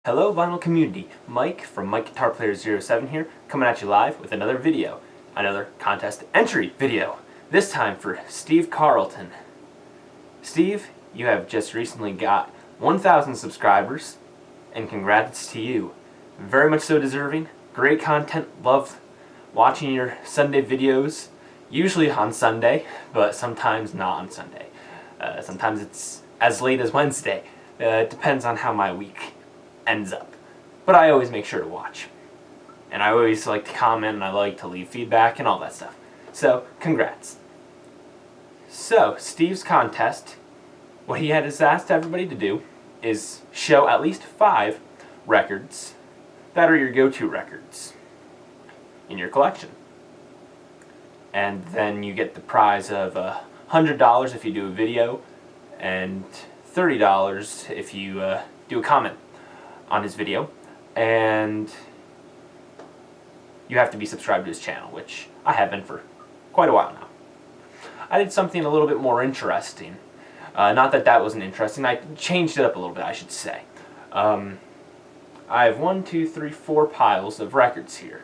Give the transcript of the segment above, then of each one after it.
Hello vinyl community, Mike from Mike Guitar Player 07 here, coming at you live with another video, another contest entry video, this time for Steve Carlson. Steve, you have just recently got 1,000 subscribers, and congrats to you. Very much so deserving, great content, love watching your Sunday videos, usually on Sunday, but sometimes not on Sunday. Sometimes it's as late as Wednesday, it depends on how my week ends up. But I always make sure to watch. And I always like to comment and I like to leave feedback and all that stuff. So, congrats. So, Steve's contest, what he has asked everybody to do is show at least 5 records that are your go-to records in your collection. And then you get the prize of $100 if you do a video and $30 if you do a comment on his video, and you have to be subscribed to his channel, which I have been for quite a while now. I did something a little bit more interesting. Not that that wasn't interesting, I changed it up a little bit, I should say. I have 4 piles of records here.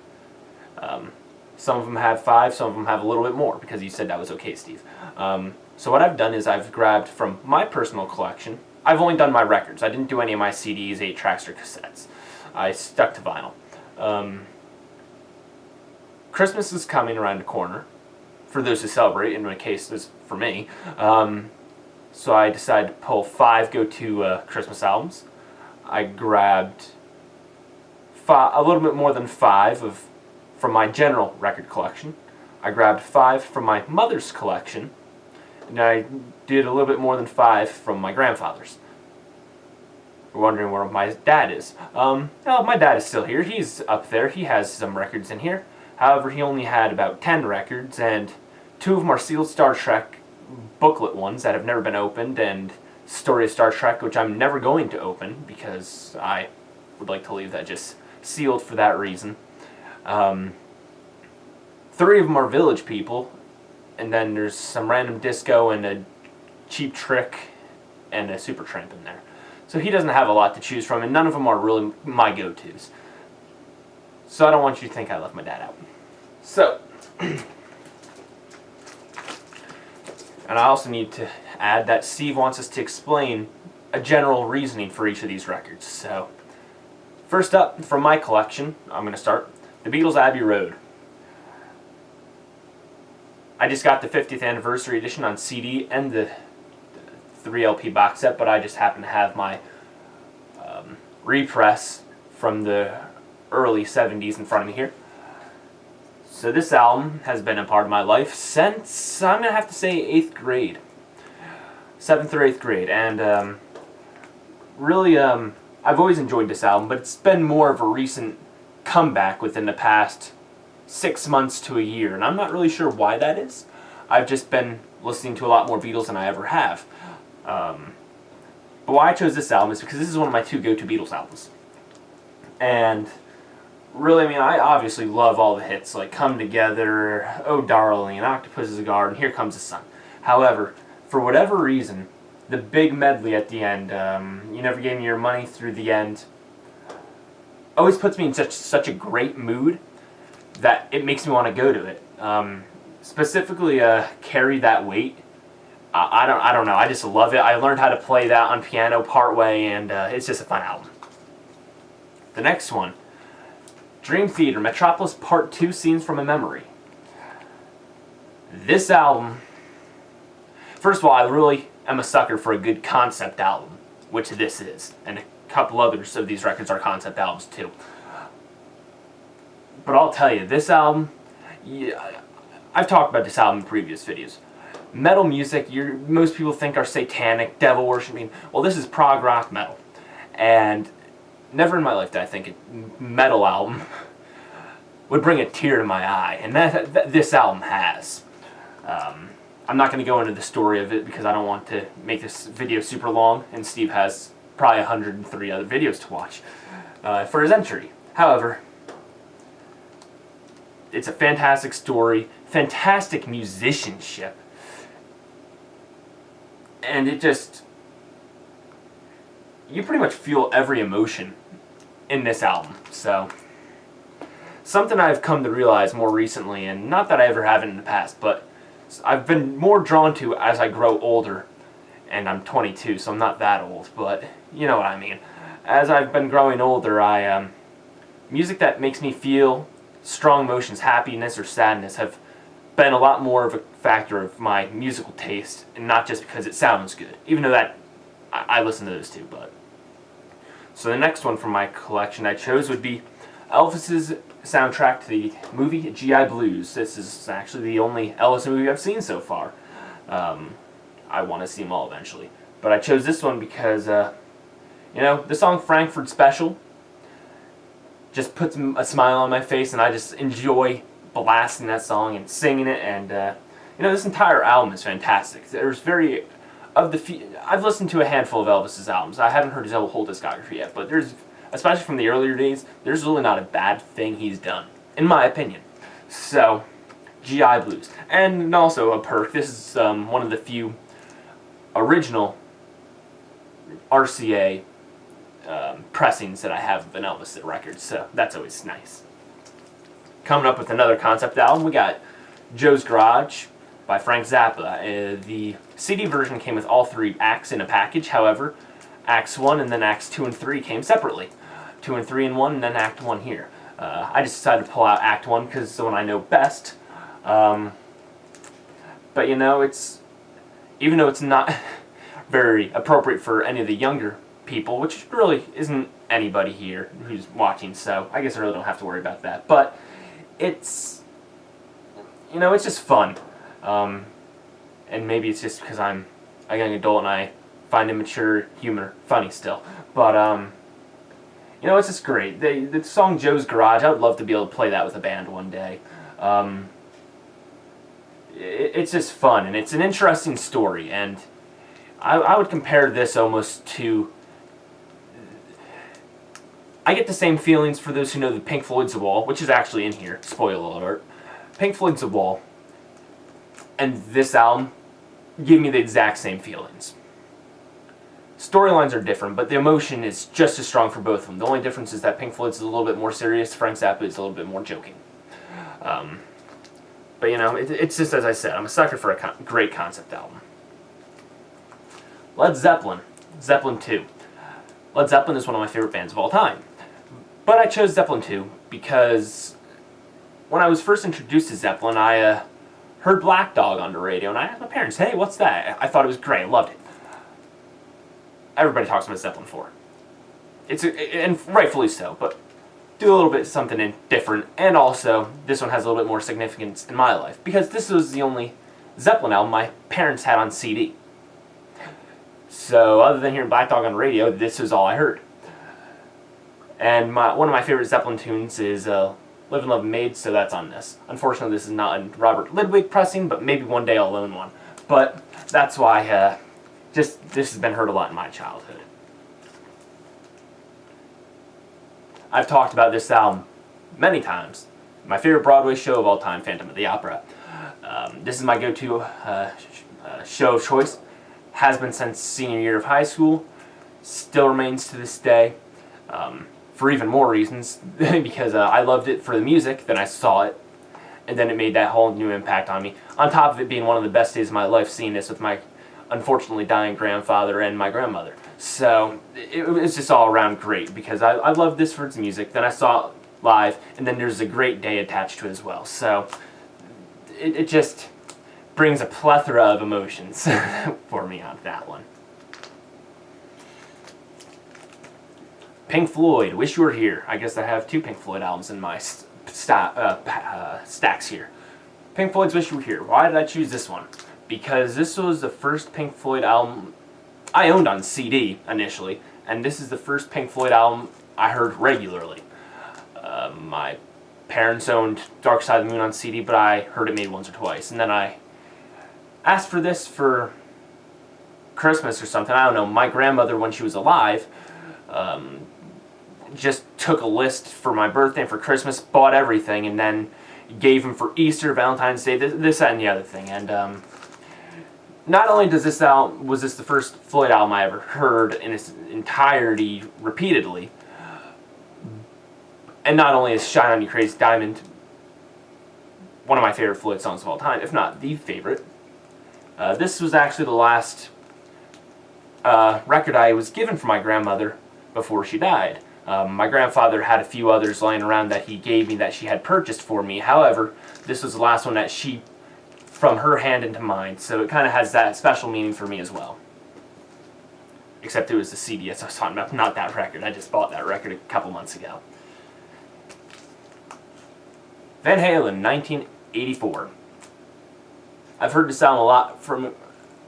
Some of them have 5, some of them have a little bit more, because you said that was okay, Steve. So what I've done is I've grabbed from my personal collection. I've only done my records. I didn't do any of my CDs, 8 tracks, or cassettes. I stuck to vinyl. Christmas is coming around the corner, for those who celebrate, in my case, this for me. So I decided to pull 5 go-to Christmas albums. I grabbed a little bit more than 5 from my general record collection. I grabbed 5 from my mother's collection. And I did a little bit more than 5 from my grandfather's. You're wondering where my dad is. Well, my dad is still here. He's up there. He has some records in here. However, he only had about 10 records, and 2 of them are sealed Star Trek booklet ones that have never been opened, and Story of Star Trek, which I'm never going to open because I would like to leave that just sealed for that reason. 3 of them are Village People. And then there's some random disco and a Cheap Trick and a Supertramp in there. So he doesn't have a lot to choose from, and none of them are really my go-tos. So I don't want you to think I left my dad out. So, and I also need to add that Steve wants us to explain a general reasoning for each of these records. So, first up, from my collection, I'm going to start, The Beatles' Abbey Road. I just got the 50th anniversary edition on CD and the 3 LP box set, but I just happen to have my repress from the early 70s in front of me here. So this album has been a part of my life since, I'm going to have to say, 8th grade. 7th or 8th grade. And really, I've always enjoyed this album, but it's been more of a recent comeback within the past 6 months to a year, and I'm not really sure why that is. I've just been listening to a lot more Beatles than I ever have. But why I chose this album is because this is one of my 2 go-to Beatles albums. And really, I mean, I obviously love all the hits, like Come Together, Oh Darling, Octopus is a Garden, Here Comes the Sun. However, for whatever reason, the big medley at the end, You Never Gave Me Your Money Through the End, always puts me in such a great mood that it makes me want to go to it. Specifically, Carry That Weight. I don't know. I just love it. I learned how to play that on piano partway, and it's just a fun album. The next one, Dream Theater, Metropolis Part 2, Scenes from a Memory. This album, first of all, I really am a sucker for a good concept album, which this is, and a couple others of these records are concept albums too. But I'll tell you, this album, yeah, I've talked about this album in previous videos. Metal music, most people think are satanic, devil worshiping. Well, this is prog rock metal. And never in my life did I think a metal album would bring a tear to my eye. And this album has. I'm not going to go into the story of it because I don't want to make this video super long. And Steve has probably 103 other videos to watch for his entry. However, it's a fantastic story, fantastic musicianship, and it just, you pretty much feel every emotion in this album. So, something I've come to realize more recently, and not that I ever haven't in the past, but I've been more drawn to as I grow older, and I'm 22, so I'm not that old, but you know what I mean. As I've been growing older, music that makes me feel strong emotions, happiness or sadness, have been a lot more of a factor of my musical taste, and not just because it sounds good, even though that I listen to those too. But so the next one from my collection I chose would be Elvis's soundtrack to the movie G.I. Blues. This is actually the only Elvis movie I've seen so far. I want to see them all eventually, but I chose this one because the song Frankfurt Special just puts a smile on my face, and I just enjoy blasting that song and singing it. And this entire album is fantastic. I've listened to a handful of Elvis's albums. I haven't heard his whole discography yet, but especially from the earlier days, there's really not a bad thing he's done, in my opinion. So, G.I. Blues. And also a perk, this is one of the few original RCA pressings that I have of an Elvis record, so that's always nice. Coming up with another concept album, we got Joe's Garage by Frank Zappa. The CD version came with all 3 acts in a package. However, Acts 1 and then Acts 2 and 3 came separately. 2 and 3 in one, and then Act 1 here. I just decided to pull out Act 1 because it's the one I know best. But it's, even though it's not very appropriate for any of the younger people, which really isn't anybody here who's watching, so I guess I really don't have to worry about that. But it's just fun. And maybe it's just because I'm a young adult and I find immature humor funny still. But, it's just great. The song Joe's Garage, I would love to be able to play that with a band one day. It's just fun, and it's an interesting story, and I would compare this almost to... I get the same feelings, for those who know, the Pink Floyd's The Wall, which is actually in here, spoiler alert. Pink Floyd's The Wall and this album give me the exact same feelings. Storylines are different, but the emotion is just as strong for both of them. The only difference is that Pink Floyd's is a little bit more serious, Frank Zappa is a little bit more joking. But it's just as I said, I'm a sucker for a great concept album. Led Zeppelin, Zeppelin 2. Led Zeppelin is one of my favorite bands of all time. But I chose Zeppelin 2 because when I was first introduced to Zeppelin, I heard Black Dog on the radio, and I asked my parents, hey, what's that? I thought it was great, I loved it. Everybody talks about Zeppelin 4. And rightfully so, but do a little bit something different, and also, this one has a little bit more significance in my life, because this was the only Zeppelin album my parents had on CD. So, other than hearing Black Dog on the radio, this was all I heard. And one of my favorite Zeppelin tunes is Live and Love Maid, so that's on this. Unfortunately, this is not a Robert Ludwig pressing, but maybe one day I'll own one. But that's why this has been heard a lot in my childhood. I've talked about this album many times. My favorite Broadway show of all time, Phantom of the Opera. This is my go-to show of choice. Has been since senior year of high school. Still remains to this day. For even more reasons, because I loved it for the music, then I saw it, and then it made that whole new impact on me. On top of it being one of the best days of my life, seeing this with my unfortunately dying grandfather and my grandmother. So it was just all around great, because I loved this for its music, then I saw it live, and then there's a great day attached to it as well. So it just brings a plethora of emotions for me on that one. Pink Floyd, Wish You Were Here. I guess I have 2 Pink Floyd albums in my stacks here. Pink Floyd's Wish You Were Here. Why did I choose this one? Because this was the first Pink Floyd album I owned on CD initially, and this is the first Pink Floyd album I heard regularly. My parents owned Dark Side of the Moon on CD, but I heard it maybe once or twice, and then I asked for this for Christmas or something. I don't know. My grandmother, when she was alive, just took a list for my birthday and for Christmas, bought everything, and then gave them for Easter, Valentine's Day, this, that, and the other thing. And not only was this the first Floyd album I ever heard in its entirety repeatedly, And not only is Shine On You Crazy Diamond one of my favorite Floyd songs of all time, if not the favorite, this was actually the last record I was given from my grandmother before she died. My grandfather had a few others lying around that he gave me that she had purchased for me. However, this was the last one that she, from her hand into mine, so it kind of has that special meaning for me as well. Except it was the CD I was talking about, not that record. I just bought that record a couple months ago. Van Halen, 1984. I've heard this album a lot from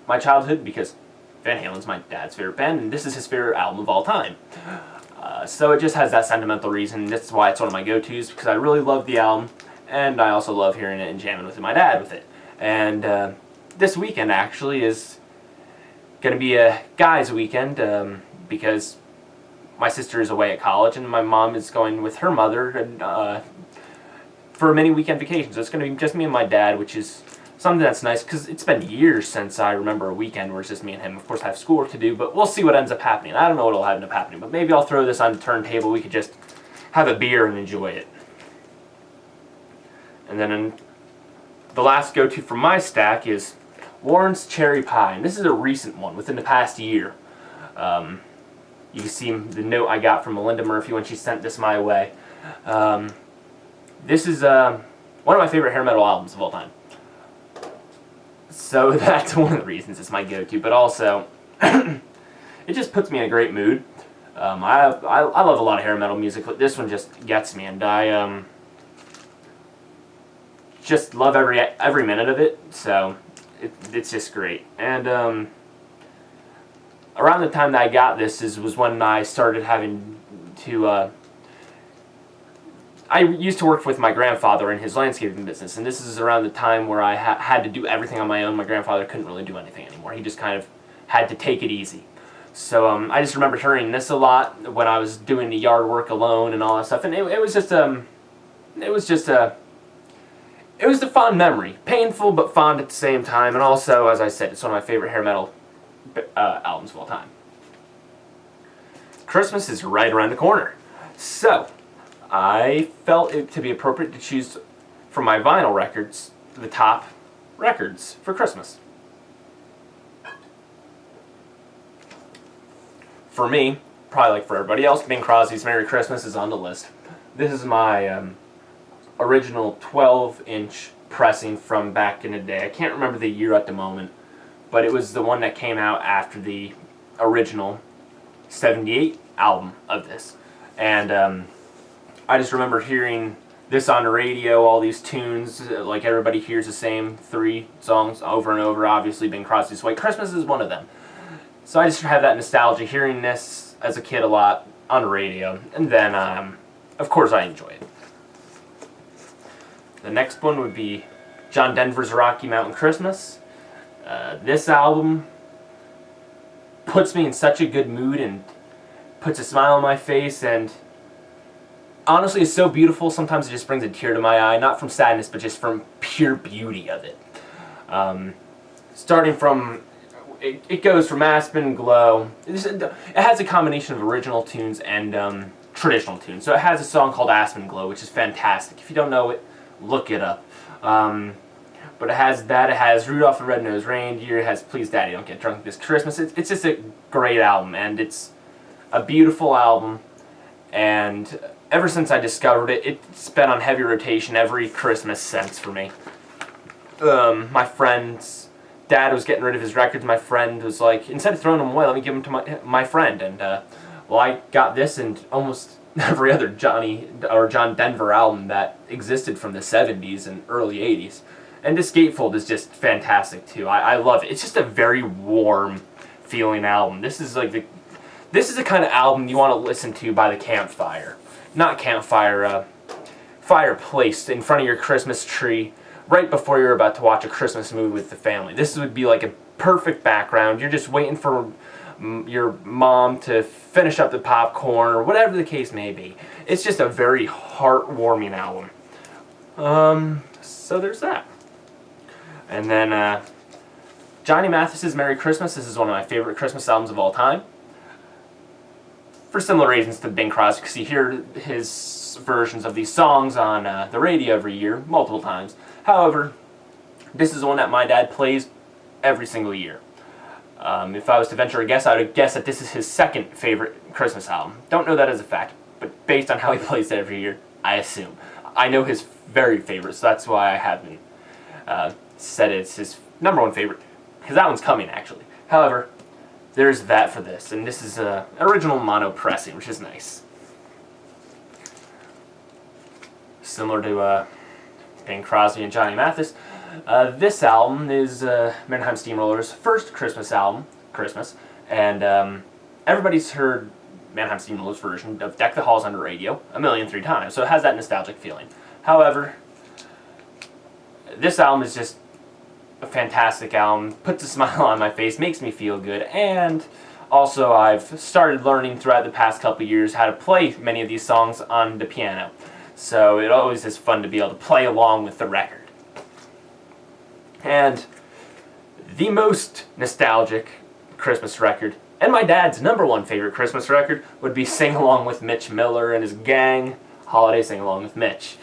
my childhood because Van Halen's my dad's favorite band, and this is his favorite album of all time. So it just has that sentimental reason. That's why it's one of my go-tos, because I really love the album, and I also love hearing it and jamming with my dad with it. And this weekend actually is going to be a guy's weekend because my sister is away at college, and my mom is going with her mother and, for a mini weekend vacation. So it's going to be just me and my dad, which is something that's nice, because it's been years since I remember a weekend where it's just me and him. Of course, I have schoolwork to do, but we'll see what ends up happening. I don't know what will end up happening, but maybe I'll throw this on the turntable. We could just have a beer and enjoy it. And then the last go-to from my stack is Warren's Cherry Pie. And this is a recent one, within the past year. You can see the note I got from Melinda Murphy when she sent this my way. This is one of my favorite hair metal albums of all time. So that's one of the reasons it's my go-to, but also it just puts me in a great mood. I love a lot of hair metal music, but this one just gets me, and I just love every minute of it. So it's just great. And around the time that I got this was when I started having to. I used to work with my grandfather in his landscaping business, and this is around the time where I had to do everything on my own. My grandfather couldn't really do anything anymore. He just kind of had to take it easy. So I just remember hearing this a lot when I was doing the yard work alone and all that stuff, and it was a fond memory. Painful, but fond at the same time, and also, as I said, it's one of my favorite hair metal albums of all time. Christmas is right around the corner. So I felt it to be appropriate to choose from my vinyl records the top records for Christmas. For me, probably like for everybody else, Bing Crosby's Merry Christmas is on the list. This is my original 12-inch pressing from back in the day. I can't remember the year at the moment, but it was the one that came out after the original 78 album of this. And I just remember hearing this on the radio, all these tunes, like everybody hears the same 3 songs over and over. Obviously, Bing Crosby's White Christmas is one of them. So I just have that nostalgia, hearing this as a kid a lot on the radio. And then, of course, I enjoy it. The next one would be John Denver's Rocky Mountain Christmas. This album puts me in such a good mood and puts a smile on my face, and honestly, it's so beautiful. Sometimes it just brings a tear to my eye, not from sadness, but just from pure beauty of it. Starting from, it goes from Aspen, Glow. It has a combination of original tunes and traditional tunes. So it has a song called Aspen Glow, which is fantastic. If you don't know it, look it up. But it has that. It has Rudolph the Red-Nosed Reindeer. It has Please Daddy Don't Get Drunk This Christmas. It's just a great album, and it's a beautiful album. And ever since I discovered it, it's been on heavy rotation every Christmas since for me. My friend's dad was getting rid of his records. My friend was like, instead of throwing them away, let me give them to my friend. And well, I got this and almost every other John Denver album that existed from the 70s and early 80s. And this Gatefold is just fantastic too. I love it. It's just a very warm feeling album. This is the kind of album you want to listen to by the campfire. Not campfire, fireplace in front of your Christmas tree right before you're about to watch a Christmas movie with the family. This would be like a perfect background. You're just waiting for your mom to finish up the popcorn or whatever the case may be. It's just a very heartwarming album. So there's that. And then Johnny Mathis's Merry Christmas. This is one of my favorite Christmas albums of all time. for similar reasons to Bing Crosby, because you hear his versions of these songs on the radio every year, multiple times. However, this is one that my dad plays every single year. If I was to venture a guess, I would guess that this is his second favorite Christmas album. Don't know that as a fact, but based on how he plays it every year, I assume. I know his very favorite, so that's why I haven't said it's his number one favorite, because that one's coming, actually. However, there's that for this, and this is an original mono pressing, which is nice. Similar to Bing Crosby and Johnny Mathis, this album is Mannheim Steamroller's first Christmas album, and everybody's heard Mannheim Steamroller's version of Deck the Halls Under Radio a million three times, so it has that nostalgic feeling. However, this album is just a fantastic album, puts a smile on my face, makes me feel good, and also I've started learning throughout the past couple years how to play many of these songs on the piano. So it always is fun to be able to play along with the record. And the most nostalgic Christmas record, and my dad's number one favorite Christmas record, would be Sing Along with Mitch Miller and his gang, Holiday Sing Along with Mitch.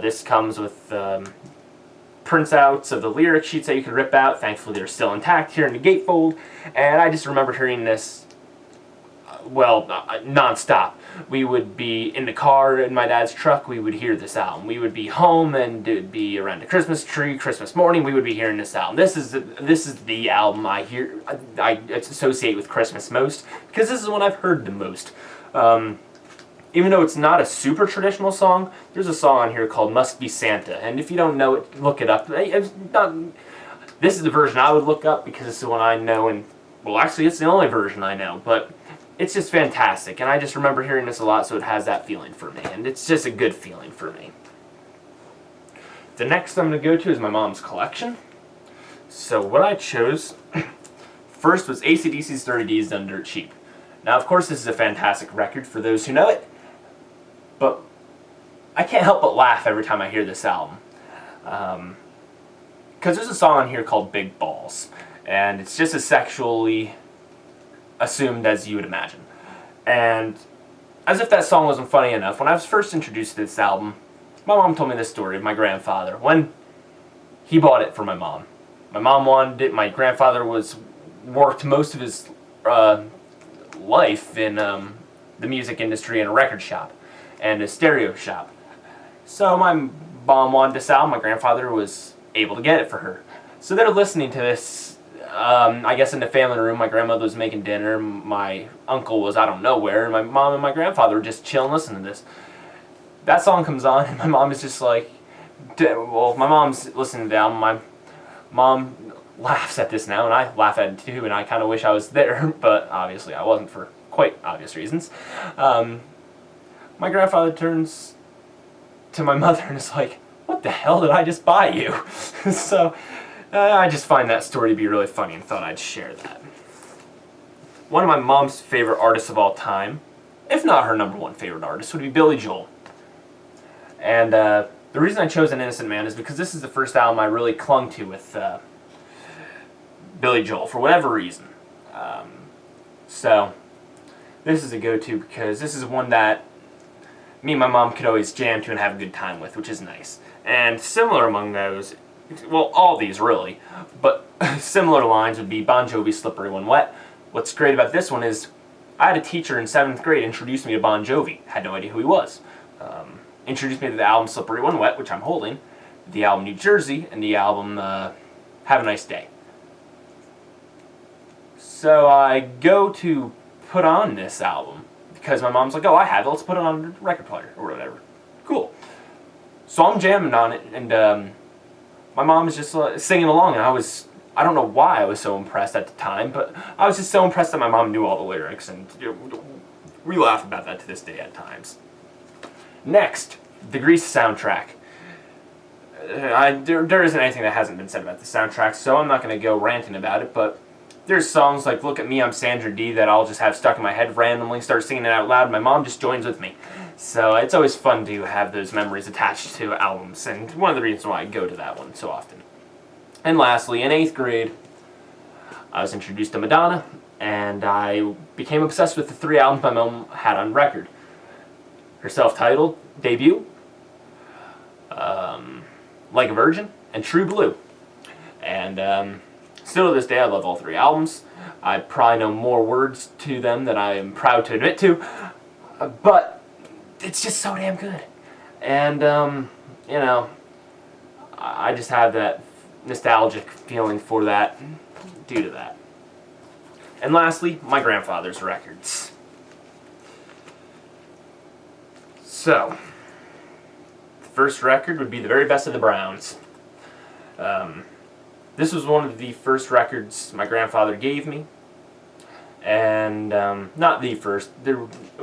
This comes with printouts of the lyric sheets that you could rip out. Thankfully they're still intact here in the gatefold, and I just remember hearing this non-stop. We would be in the car in my dad's truck, we would hear this album. We would be home, and it would be around the Christmas tree, Christmas morning, we would be hearing this album. This is the album I associate with Christmas most, because this is one I've heard the most. Even though it's not a super traditional song, there's a song on here called Must Be Santa, and if you don't know it, look it up. This is the version I would look up, because it's the one I know, and, well, actually it's the only version I know, but it's just fantastic, and I just remember hearing this a lot, so it has that feeling for me, and it's just a good feeling for me. The next I'm going to go to is my mom's collection. So what I chose first was AC/DC's 30D's Done Dirt Cheap. Now, of course, this is a fantastic record for those who know it, but I can't help but laugh every time I hear this album. Because there's a song on here called Big Balls, and it's just as sexually assumed as you would imagine. And as if that song wasn't funny enough, when I was first introduced to this album, my mom told me this story of my grandfather when he bought it for my mom. My mom wanted it. My grandfather worked most of his life in the music industry in a record shop and a stereo shop. So my mom wanted this album. My grandfather was able to get it for her. So they're listening to this, I guess in the family room. My grandmother was making dinner, my uncle was I don't know where, and my mom and my grandfather were just chilling listening to this. That song comes on, and my mom is just like, well, my mom's listening to the album. My mom laughs at this now, and I laugh at it too, and I kind of wish I was there, but obviously I wasn't for quite obvious reasons. My grandfather turns to my mother and is like, "What the hell did I just buy you?" So I just find that story to be really funny and thought I'd share that. One of my mom's favorite artists of all time, if not her number one favorite artist, would be Billy Joel. And the reason I chose An Innocent Man is because this is the first album I really clung to with Billy Joel, for whatever reason. So this is a go-to because this is one that me and my mom could always jam to and have a good time with, which is nice. And similar among those, well, all these really, but similar lines would be Bon Jovi's Slippery When Wet. What's great about this one is I had a teacher in 7th grade introduce me to Bon Jovi. Had no idea who he was. Introduced me to the album Slippery When Wet, which I'm holding, the album New Jersey, and the album Have a Nice Day. So I go to put on this album because my mom's like, "Oh, I have it, let's put it on the record player," or whatever. Cool. So I'm jamming on it, and my mom is just singing along, and I don't know why I was so impressed at the time, but I was just so impressed that my mom knew all the lyrics, and we laugh about that to this day at times. Next, the Grease soundtrack. There isn't anything that hasn't been said about the soundtrack, so I'm not going to go ranting about it, but there's songs like Look at Me, I'm Sandra Dee that I'll just have stuck in my head randomly, start singing it out loud, my mom just joins with me. So it's always fun to have those memories attached to albums, and one of the reasons why I go to that one so often. And lastly, in 8th grade, I was introduced to Madonna, and I became obsessed with the 3 albums my mom had on record. Her self-titled debut, Like a Virgin, and True Blue. And still to this day, I love all 3 albums. I probably know more words to them than I am proud to admit to, but it's just so damn good. And, you know, I just have that nostalgic feeling for that due to that. And lastly, my grandfather's records. So, the first record would be The Very Best of the Browns. This was one of the first records my grandfather gave me. And, not the first.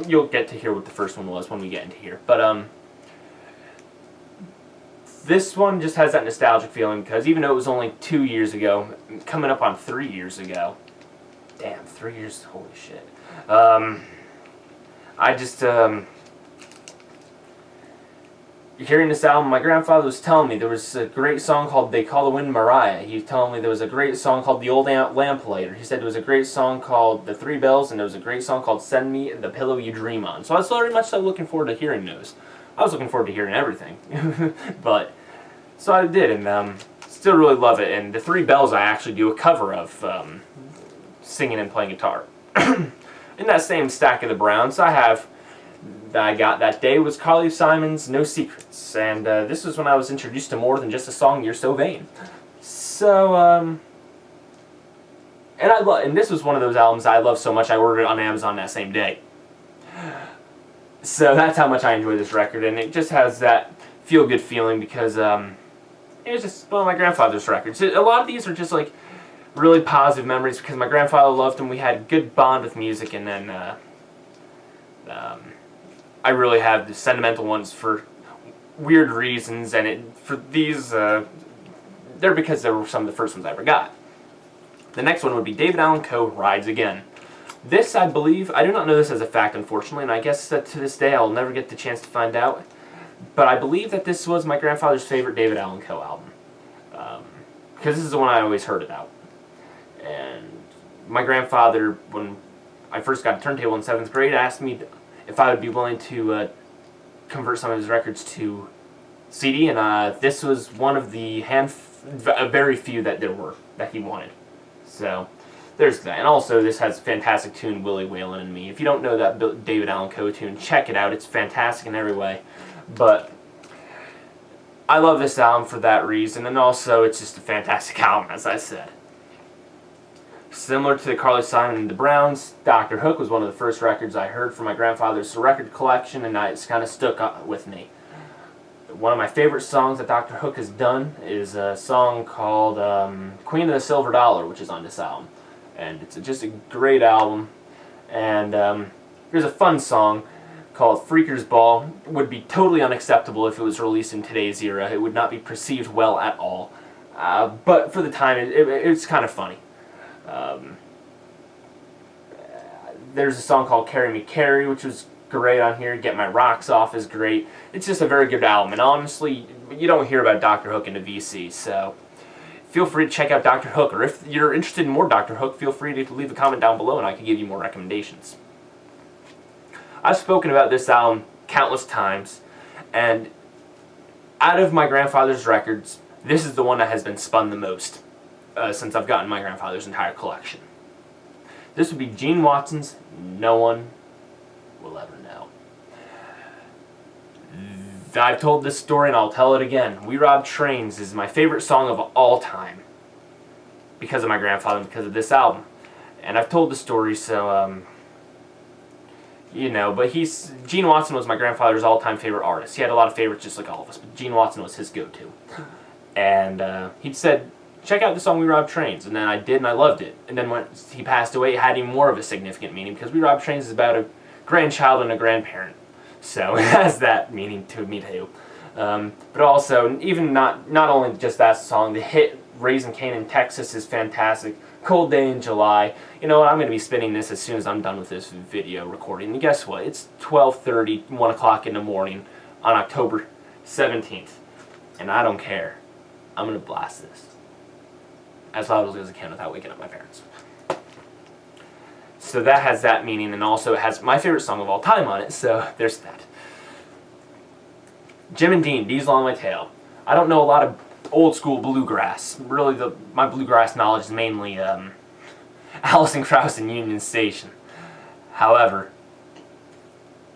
You'll get to hear what the first one was when we get into here. But, this one just has that nostalgic feeling because even though it was only 2 years ago, coming up on 3 years ago. Damn, 3 years, holy shit. I just, hearing this album, my grandfather was telling me there was a great song called They Call the Wind Mariah. He was telling me there was a great song called The Old Lamplighter. He said there was a great song called The Three Bells, and there was a great song called Send Me the Pillow You Dream On. So I was very much so looking forward to hearing those. I was looking forward to hearing everything. But, so I did, and still really love it. And The Three Bells I actually do a cover of, singing and playing guitar. In that same stack of the Browns, that I got that day was Carly Simon's No Secrets, and this was when I was introduced to more than just a song, You're So Vain. So, and this was one of those albums I love so much I ordered it on Amazon that same day. So that's how much I enjoy this record, and it just has that feel-good feeling because it was just one of my grandfather's records. A lot of these are just like really positive memories because my grandfather loved them. We had a good bond with music, and then I really have the sentimental ones for weird reasons, and for these, they're because they were some of the first ones I ever got. The next one would be David Allan Coe, Rides Again. This, I believe, I do not know this as a fact, unfortunately, and I guess that to this day I'll never get the chance to find out, but I believe that this was my grandfather's favorite David Allan Coe album, because this is the one I always heard about. And my grandfather, when I first got a turntable in 7th grade, asked me if I would be willing to convert some of his records to CD, and this was one of the very few that he wanted. So there's that. And also, this has a fantastic tune, Willie Whalen and Me. If you don't know that David Allan Coe tune, check it out. It's fantastic in every way. But I love this album for that reason, and also it's just a fantastic album, as I said. Similar to the Carly Simon and the Browns, Dr. Hook was one of the first records I heard from my grandfather's record collection, and it's kind of stuck with me. One of my favorite songs that Dr. Hook has done is a song called Queen of the Silver Dollar, which is on this album. And it's just a great album. And here's a fun song called Freaker's Ball. It would be totally unacceptable if it was released in today's era. It would not be perceived well at all. But for the time, it's kind of funny. There's a song called Carry Me Carry, which was great on here. Get My Rocks Off is great. It's just a very good album, and honestly, you don't hear about Dr. Hook in the VC, so feel free to check out Dr. Hook, or if you're interested in more Dr. Hook, feel free to leave a comment down below and I can give you more recommendations. I've spoken about this album countless times, and out of my grandfather's records, this is the one that has been spun the most since I've gotten my grandfather's entire collection. This would be Gene Watson's No One Will Ever Know. I've told this story and I'll tell it again. We Robbed Trains is my favorite song of all time because of my grandfather and because of this album. And I've told the story, so, you know, but Gene Watson was my grandfather's all-time favorite artist. He had a lot of favorites just like all of us, but Gene Watson was his go-to. And he said, check out the song We Robbed Trains. And then I did, and I loved it. And then when he passed away, it had even more of a significant meaning because We Robbed Trains is about a grandchild and a grandparent. So it has that meaning to me too. But also, even not only just that song, the hit Raising Cane in Texas is fantastic. Cold Day in July. You know what, I'm going to be spinning this as soon as I'm done with this video recording. And guess what? It's 12:30, 1 o'clock in the morning on October 17th. And I don't care. I'm going to blast this as loud as I can without waking up my parents. So that has that meaning, and also it has my favorite song of all time on it, so there's that. Jim and Dean, Diesel on My Tail. I don't know a lot of old school bluegrass. Really, my bluegrass knowledge is mainly Alison Krauss and Union Station. However,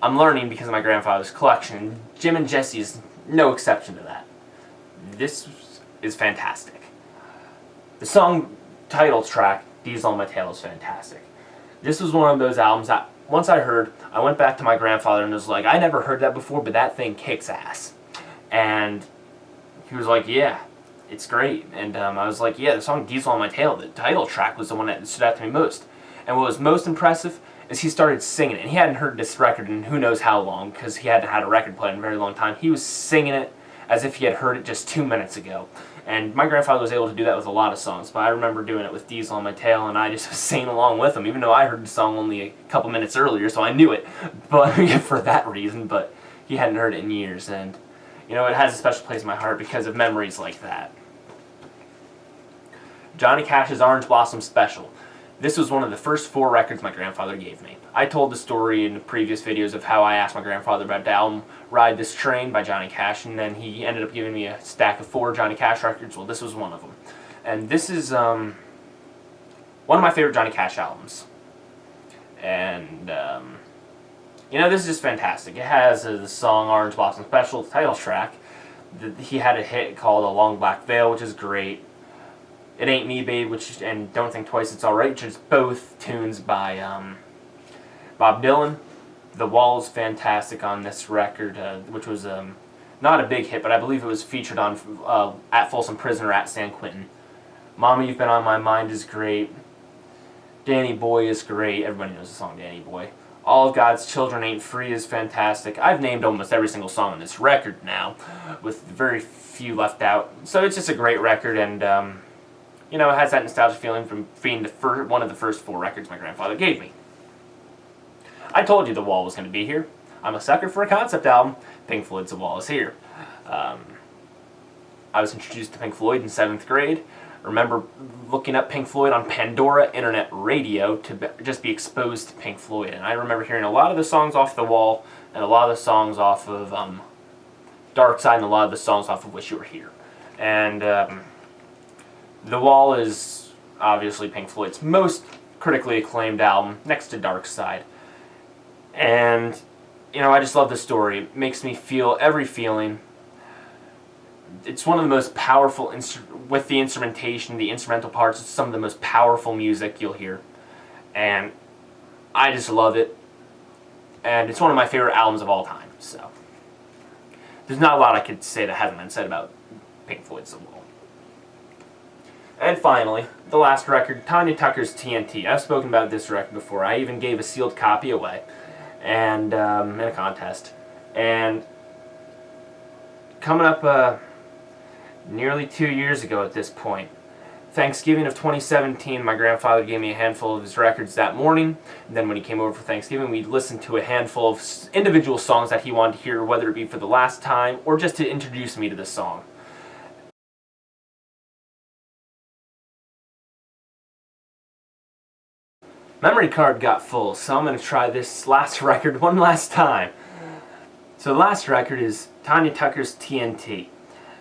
I'm learning because of my grandfather's collection. Jim and Jesse is no exception to that. This is fantastic. The song title track, Diesel on My Tail, is fantastic. This was one of those albums that once I heard, I went back to my grandfather and was like, I never heard that before, but that thing kicks ass. And he was like, yeah, it's great. And I was like, yeah, the song Diesel on My Tail, the title track, was the one that stood out to me most. And what was most impressive is he started singing it. And he hadn't heard this record in who knows how long, because he hadn't had a record player in a very long time. He was singing it as if he had heard it just 2 minutes ago. And my grandfather was able to do that with a lot of songs, but I remember doing it with Diesel on My Tail, and I just was singing along with him, even though I heard the song only a couple minutes earlier, so I knew it, but for that reason, but he hadn't heard it in years, and, you know, it has a special place in my heart because of memories like that. Johnny Cash's Orange Blossom Special. This was one of the first 4 records my grandfather gave me. I told the story in the previous videos of how I asked my grandfather about the album Ride This Train by Johnny Cash, and then he ended up giving me a stack of 4 Johnny Cash records. Well, this was one of them. And this is one of my favorite Johnny Cash albums. And, you know, this is just fantastic. It has the song Orange Blossom Special, the title track. He had a hit called A Long Black Veil, which is great. It Ain't Me, Babe, and Don't Think Twice, It's Alright, which is both tunes by Bob Dylan. The Wall is fantastic on this record, which was not a big hit, but I believe it was featured on At Folsom Prison or At San Quentin. Mama, You've Been on My Mind is great. Danny Boy is great. Everybody knows the song Danny Boy. All of God's Children Ain't Free is fantastic. I've named almost every single song on this record now, with very few left out. So it's just a great record, and you know, it has that nostalgic feeling from being one of the first 4 records my grandfather gave me. I told you The Wall was going to be here. I'm a sucker for a concept album. Pink Floyd's The Wall is here. I was introduced to Pink Floyd in 7th grade. I remember looking up Pink Floyd on Pandora Internet Radio to just be exposed to Pink Floyd. And I remember hearing a lot of the songs off The Wall, and a lot of the songs off of Dark Side, and a lot of the songs off of Wish You Were Here. And The Wall is obviously Pink Floyd's most critically acclaimed album, next to Dark Side. And, you know, I just love the story. It makes me feel every feeling. It's one of the most powerful, with the instrumentation, the instrumental parts, it's some of the most powerful music you'll hear. And I just love it. And it's one of my favorite albums of all time, so. There's not a lot I could say that hasn't been said about Pink Floyd's The Wall. And finally, the last record, Tanya Tucker's TNT. I've spoken about this record before. I even gave a sealed copy away, and in a contest. And coming up nearly 2 years ago at this point, Thanksgiving of 2017, my grandfather gave me a handful of his records that morning. And then when he came over for Thanksgiving, we listened to a handful of individual songs that he wanted to hear, whether it be for the last time or just to introduce me to the song. Memory card got full, so I'm going to try this last record one last time. So the last record is Tanya Tucker's TNT.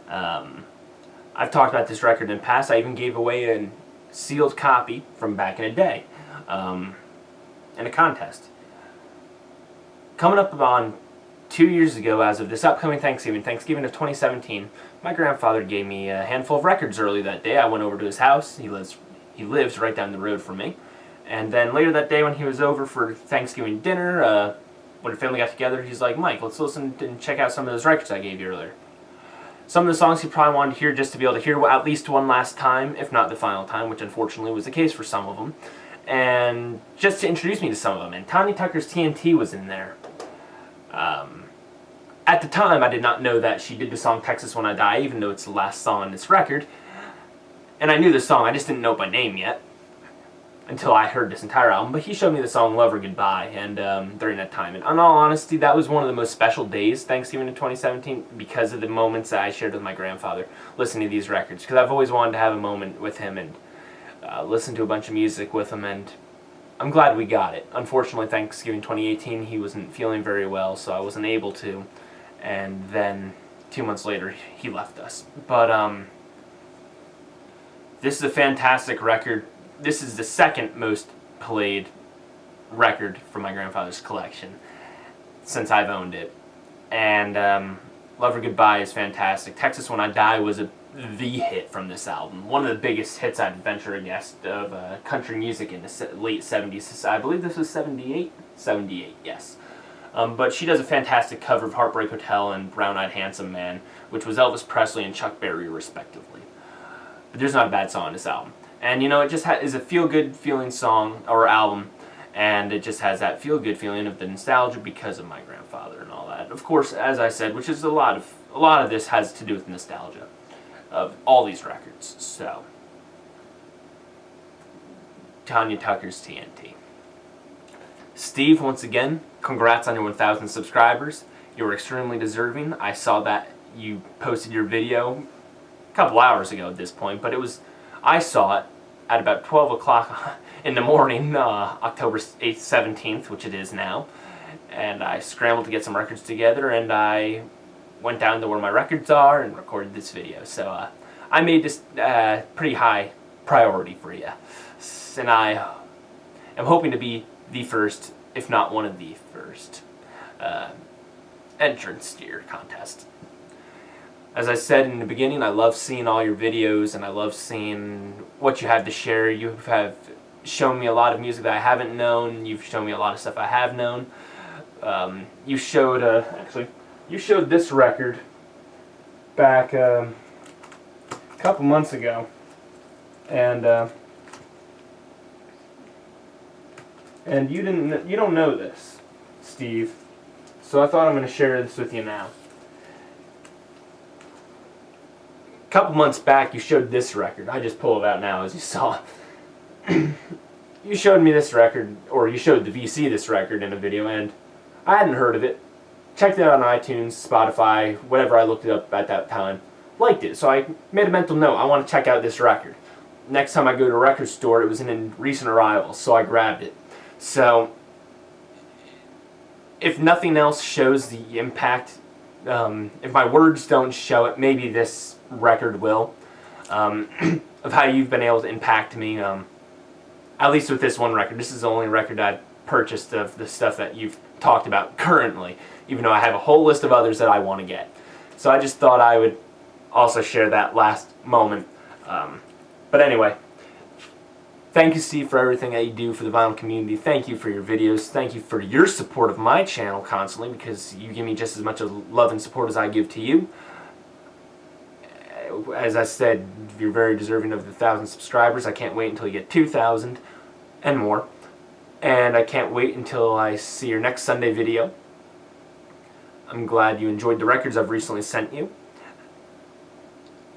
I've talked about this record in the past. I even gave away a sealed copy from back in the day in a contest. Coming up on 2 years ago, as of this upcoming Thanksgiving of 2017, my grandfather gave me a handful of records early that day. I went over to his house. He lives right down the road from me. And then later that day when he was over for Thanksgiving dinner, when the family got together, he's like, Mike, let's listen and check out some of those records I gave you earlier. Some of the songs he probably wanted to hear just to be able to hear at least one last time, if not the final time, which unfortunately was the case for some of them. And just to introduce me to some of them. And Tanya Tucker's TNT was in there. At the time, I did not know that she did the song Texas When I Die, even though it's the last song on this record. And I knew the song, I just didn't know it by name yet, until I heard this entire album. But he showed me the song Love or Goodbye and during that time. And in all honesty, that was one of the most special days, Thanksgiving in 2017, because of the moments that I shared with my grandfather listening to these records. Because I've always wanted to have a moment with him and listen to a bunch of music with him. And I'm glad we got it. Unfortunately, Thanksgiving 2018, he wasn't feeling very well, so I wasn't able to. And then 2 months later, he left us. But this is a fantastic record. This is the second most played record from my grandfather's collection since I've owned it. And Love or Goodbye is fantastic. Texas When I Die was the hit from this album. One of the biggest hits, I'd venture a guess, of country music in the late 70s. I believe this was 78? 78, yes. But she does a fantastic cover of Heartbreak Hotel and Brown Eyed Handsome Man, which was Elvis Presley and Chuck Berry, respectively. But there's not a bad song on this album. And, you know, it just is a feel-good feeling song, or album, and it just has that feel-good feeling of the nostalgia because of my grandfather and all that. Of course, as I said, which is a lot of this has to do with nostalgia of all these records. So, Tanya Tucker's TNT. Steve, once again, congrats on your 1,000 subscribers. You're extremely deserving. I saw that you posted your video a couple hours ago at this point, but I saw it at about 12 o'clock in the morning, October 8th, 17th, which it is now, and I scrambled to get some records together, and I went down to where my records are and recorded this video. So I made this pretty high priority for you, and I am hoping to be the first, if not one of the first, entrants to your contest. As I said in the beginning, I love seeing all your videos, and I love seeing what you have to share. You have shown me a lot of music that I haven't known. You've shown me a lot of stuff I have known. You showed this record back a couple months ago, and you don't know this, Steve. So I thought I'm going to share this with you now. A couple months back, you showed this record. I just pulled it out now, as you saw. You showed me this record, or you showed the VC this record in a video, and I hadn't heard of it. Checked it out on iTunes, Spotify, whatever I looked it up at that time. Liked it, so I made a mental note. I want to check out this record. Next time I go to a record store, it was in recent arrivals, so I grabbed it. So, if nothing else shows the impact, if my words don't show it, maybe this record will, of how you've been able to impact me, at least with this one record. This is the only record I've purchased of the stuff that you've talked about currently, even though I have a whole list of others that I want to get. So I just thought I would also share that last moment. But anyway, thank you, Steve, for everything that you do for the vinyl community. Thank you for your videos. Thank you for your support of my channel constantly, because you give me just as much of love and support as I give to you. As I said, you're very deserving of the 1,000 subscribers. I can't wait until you get 2,000 and more. And I can't wait until I see your next Sunday video. I'm glad you enjoyed the records I've recently sent you.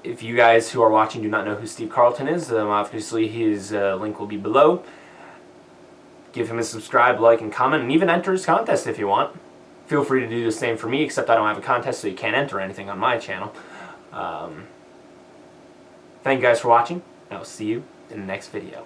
If you guys who are watching do not know who Steve Carlson is, obviously his link will be below. Give him a subscribe, like, and comment, and even enter his contest if you want. Feel free to do the same for me, except I don't have a contest, so you can't enter anything on my channel. Thank you guys for watching, and I'll see you in the next video.